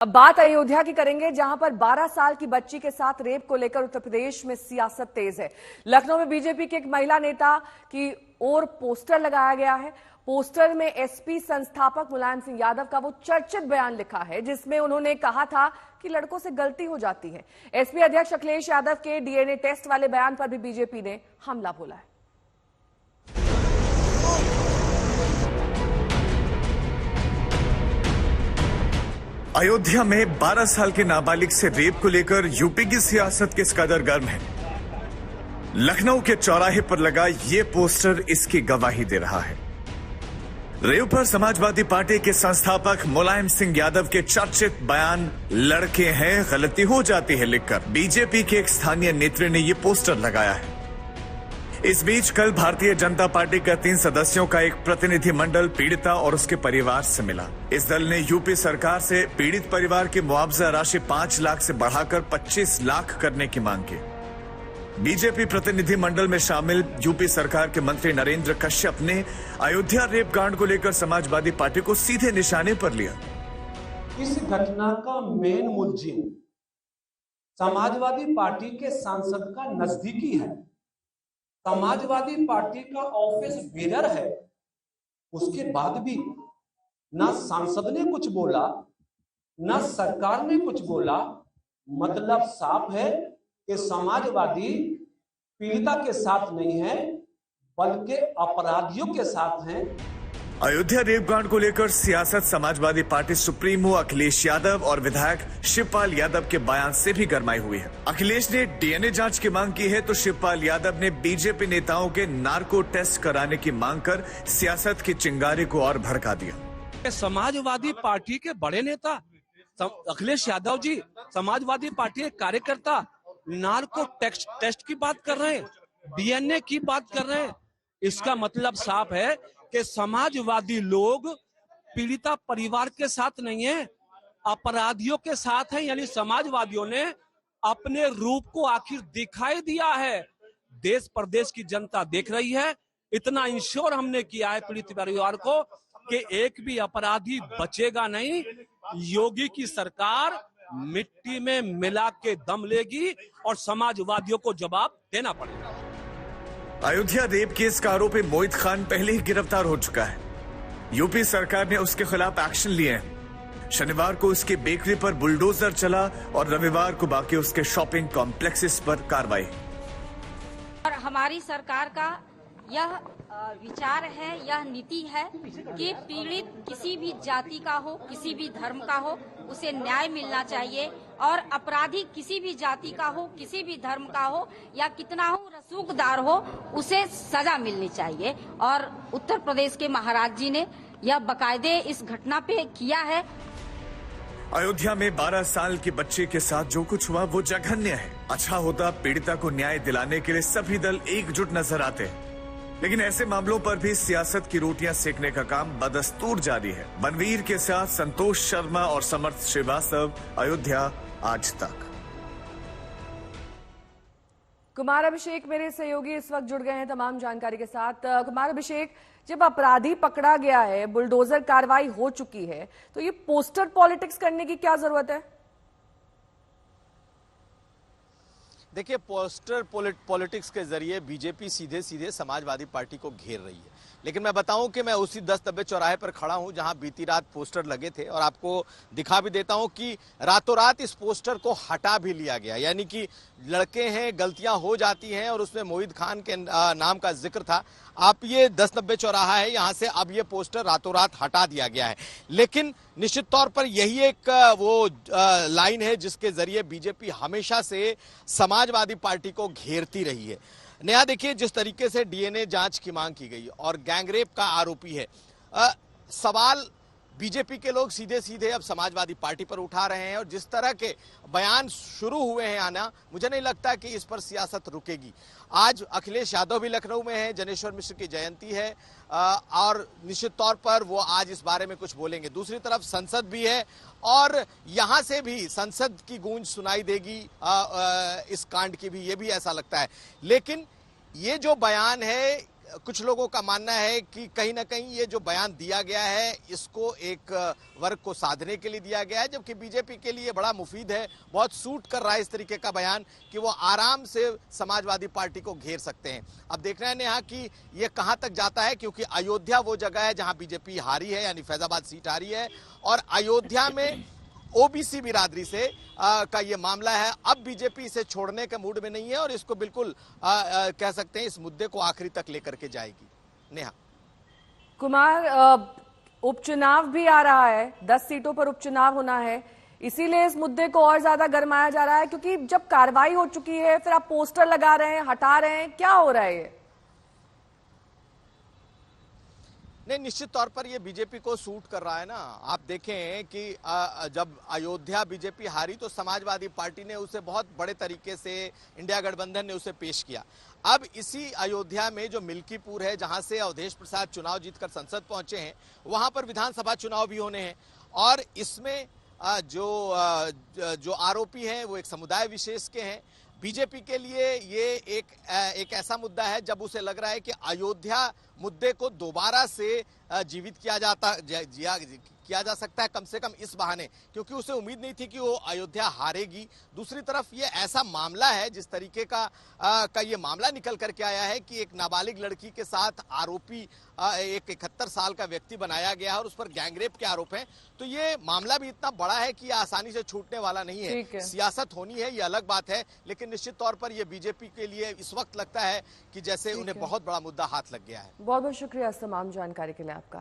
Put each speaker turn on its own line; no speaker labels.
अब बात अयोध्या की करेंगे, जहां पर 12 साल की बच्ची के साथ रेप को लेकर उत्तर प्रदेश में सियासत तेज है। लखनऊ में बीजेपी के एक महिला नेता की ओर पोस्टर लगाया गया है। पोस्टर में एसपी संस्थापक मुलायम सिंह यादव का वो चर्चित बयान लिखा है, जिसमें उन्होंने कहा था कि लड़कों से गलती हो जाती है। एसपी अध्यक्ष अखिलेश यादव के डीएनए टेस्ट वाले बयान पर भी बीजेपी ने हमला बोला है।
अयोध्या में 12 साल के नाबालिग से रेप को लेकर यूपी की सियासत किस कदर गर्म है, लखनऊ के चौराहे पर लगा ये पोस्टर इसकी गवाही दे रहा है। रेप पर समाजवादी पार्टी के संस्थापक मुलायम सिंह यादव के चर्चित बयान लड़के हैं गलती हो जाती है लिखकर बीजेपी के एक स्थानीय नेत्री ने ये पोस्टर लगाया है। इस बीच कल भारतीय जनता पार्टी का 3 सदस्यों का एक प्रतिनिधिमंडल पीड़िता और उसके परिवार से मिला। इस दल ने यूपी सरकार से पीड़ित परिवार की मुआवजा राशि 5 लाख से बढ़ाकर 25 लाख करने की मांग की। बीजेपी प्रतिनिधिमंडल में शामिल यूपी सरकार के मंत्री नरेंद्र कश्यप ने अयोध्या रेप कांड को लेकर समाजवादी पार्टी को सीधे निशाने पर लिया।
इस घटना का मेन मुलजिम समाजवादी पार्टी के सांसद का नजदीकी है, समाजवादी पार्टी का ऑफिस बेरर है। उसके बाद भी ना सांसद ने कुछ बोला, ना सरकार ने कुछ बोला। मतलब साफ है कि समाजवादी पीड़िता के साथ नहीं है, बल्कि अपराधियों के साथ हैं।
अयोध्या रेप कांड को लेकर सियासत समाजवादी पार्टी सुप्रीमो अखिलेश यादव और विधायक शिवपाल यादव के बयान से भी गरमाई हुई है। अखिलेश ने डीएनए जांच की मांग की है तो शिवपाल यादव ने बीजेपी नेताओं के नार्को टेस्ट कराने की मांग कर सियासत की चिंगारी को और भड़का दिया।
समाजवादी पार्टी के बड़े नेता अखिलेश यादव जी, समाजवादी पार्टी के कार्यकर्ता नार्को टेस्ट की बात कर रहे हैं, डीएनए की बात कर रहे हैं। इसका मतलब साफ है कि समाजवादी लोग पीड़िता परिवार के साथ नहीं है, अपराधियों के साथ हैं। यानी समाजवादियों ने अपने रूप को आखिर दिखाई दिया है। देश प्रदेश की जनता देख रही है। इतना इंश्योर हमने किया है पीड़ित परिवार को कि एक भी अपराधी बचेगा नहीं। योगी की सरकार मिट्टी में मिला के दम लेगी और समाजवादियों को जवाब देना पड़ेगा।
अयोध्या रेप केस का आरोपी मोहित खान पहले ही गिरफ्तार हो चुका है। यूपी सरकार ने उसके खिलाफ एक्शन लिए हैं। शनिवार को उसकी बेकरी पर बुलडोजर चला और रविवार को बाकी उसके शॉपिंग कॉम्प्लेक्सेस पर कार्रवाई।
और हमारी सरकार का यह विचार है, यह नीति है कि पीड़ित किसी भी जाति का हो, किसी भी धर्म का हो, उसे न्याय मिलना चाहिए। और अपराधी किसी भी जाति का हो, किसी भी धर्म का हो या कितना हो रसूखदार हो, उसे सजा मिलनी चाहिए। और उत्तर प्रदेश के महाराज जी ने यह बाकायदे इस घटना पे किया है।
अयोध्या में 12 साल की बच्ची के साथ जो कुछ हुआ वो जघन्य है। अच्छा होता पीड़िता को न्याय दिलाने के लिए सभी दल एकजुट नजर आते, लेकिन ऐसे मामलों पर भी सियासत की रोटियां सेकने का काम बदस्तूर जारी है। बनवीर के साथ संतोष शर्मा और समर्थ श्रीवास्तव, अयोध्या आज तक।
कुमार अभिषेक मेरे सहयोगी इस वक्त जुड़ गए हैं तमाम जानकारी के साथ। कुमार अभिषेक, जब अपराधी पकड़ा गया है, बुलडोजर कार्रवाई हो चुकी है, तो ये पोस्टर पॉलिटिक्स करने की क्या जरूरत है?
देखिए, पोस्टर पॉलिटिक्स के जरिए बीजेपी सीधे सीधे समाजवादी पार्टी को घेर रही है। लेकिन मैं बताऊं कि मैं उसी 10 नब्बे चौराहे पर खड़ा हूं जहां बीती रात पोस्टर लगे थे, और आपको दिखा भी देता हूं कि रातों रात इस पोस्टर को हटा भी लिया गया। यानी कि लड़के हैं, गलतियां हो जाती हैं, और उसमें मोहित खान के नाम का जिक्र था। आप ये 10 नब्बे चौराहा है, यहां से अब ये पोस्टर रातों रात हटा दिया गया है। लेकिन निश्चित तौर पर यही एक वो लाइन है जिसके जरिए बीजेपी हमेशा से समाजवादी पार्टी को घेरती रही है। नया देखिए, जिस तरीके से डीएनए जांच की मांग की गई और गैंगरेप का आरोपी है, सवाल बीजेपी के लोग सीधे सीधे अब समाजवादी पार्टी पर उठा रहे हैं। और जिस तरह के बयान शुरू हुए हैं आना, मुझे नहीं लगता कि इस पर सियासत रुकेगी। आज अखिलेश यादव भी लखनऊ में है, जनेश्वर मिश्र की जयंती है, और निश्चित तौर पर वो आज इस बारे में कुछ बोलेंगे। दूसरी तरफ संसद भी है और यहां से भी संसद की गूंज सुनाई देगी इस कांड की भी, ये भी ऐसा लगता है। लेकिन ये जो बयान है कुछ लोगों का मानना है कि कहीं ना कहीं ये जो बयान दिया गया है इसको एक वर्ग को साधने के लिए दिया गया है, जबकि बीजेपी के लिए बड़ा मुफीद है, बहुत सूट कर रहा है इस तरीके का बयान कि वो आराम से समाजवादी पार्टी को घेर सकते हैं। अब देखना है नेहा कि ये कहां तक जाता है, क्योंकि अयोध्या वो जगह है जहां बीजेपी हारी है, यानी फैजाबाद सीट हारी है, और अयोध्या में ओबीसी बिरादरी से का ये मामला है। अब बीजेपी इसे छोड़ने के मूड में नहीं है और इसको बिल्कुल कह सकते हैं इस मुद्दे को आखिरी तक लेकर के जाएगी। नेहा
कुमार, उपचुनाव भी आ रहा है, 10 सीटों पर उपचुनाव होना है, इसीलिए इस मुद्दे को और ज्यादा गरमाया जा रहा है, क्योंकि जब कार्रवाई हो चुकी है फिर आप पोस्टर लगा रहे हैं, हटा रहे हैं, क्या हो रहा है ये?
नहीं, निश्चित तौर पर ये बीजेपी को सूट कर रहा है ना। आप देखें कि जब अयोध्या बीजेपी हारी तो समाजवादी पार्टी ने उसे बहुत बड़े तरीके से, इंडिया गठबंधन ने उसे पेश किया। अब इसी अयोध्या में जो मिल्कीपुर है, जहां से अवधेश प्रसाद चुनाव जीतकर संसद पहुंचे हैं, वहां पर विधानसभा चुनाव भी होने हैं, और इसमें जो आरोपी हैं वो एक समुदाय विशेष के हैं। बीजेपी के लिए ये एक ऐसा मुद्दा है जब उसे लग रहा है कि अयोध्या मुद्दे को दोबारा से जीवित किया जा सकता है, कम से कम इस बहाने, क्योंकि उसे उम्मीद नहीं थी कि वो अयोध्या हारेगी। दूसरी तरफ ये ऐसा मामला है, जिस तरीके का ये मामला निकल करके आया है कि एक नाबालिग लड़की के साथ आरोपी एक 71 साल का व्यक्ति बनाया गया है और उस पर गैंगरेप के आरोप हैं, तो ये मामला भी इतना बड़ा है कि आसानी से छूटने वाला नहीं है। सियासत होनी है, ये अलग बात है, लेकिन निश्चित तौर पर यह बीजेपी के लिए इस वक्त लगता है कि जैसे उन्हें बहुत बड़ा मुद्दा हाथ लग गया है।
बहुत बहुत शुक्रिया इस तमाम जानकारी के लिए आपका।